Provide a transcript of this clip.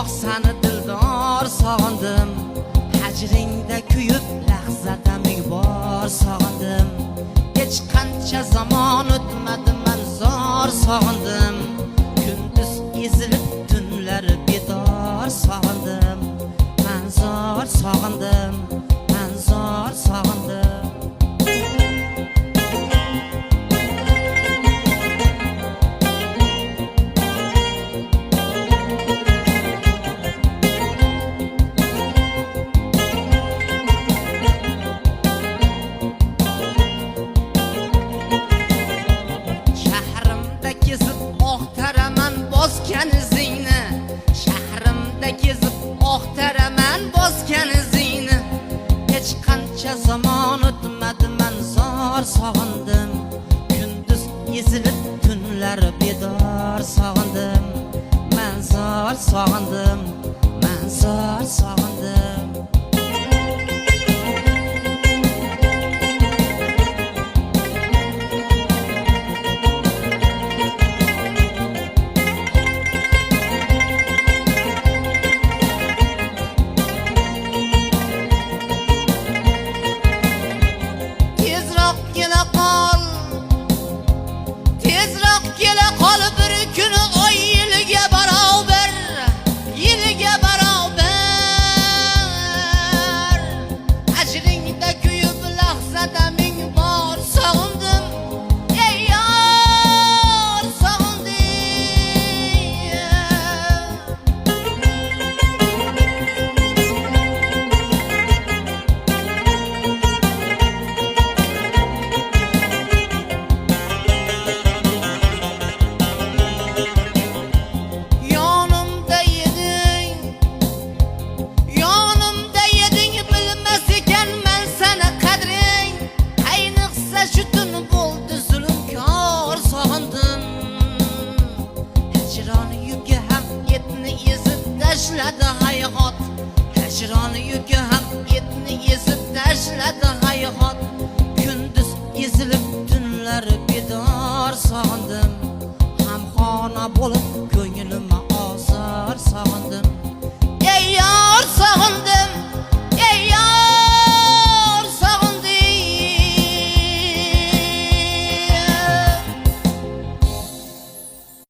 Oh seni dildor sog'indim, hajringda kuyib lahzada ming bor sog'indim. Hech qancha zamon o'tmadi, men zor sog'indim. Kunduz ezilib tunlar bedor sog'indim. Men zor sog'indim, men zor sog'indim. Bosgan izingni, shahrimda kezib oqtaraman bosgan izingni. Hech qancha zamon o'tmadi, men zor sog'indim. Kunduz ezilib tunlar bedor sog'indim. Men zor sog'indim, men zor sog'indim. Tezroq kela qol bir kun oy yilga barobar, yilga barobar. Ajringda kuyib lahzada ming bor sog'indim, ey yor sog'indim. Tashladi hayot, hijron yuki ham etni ezib tashladi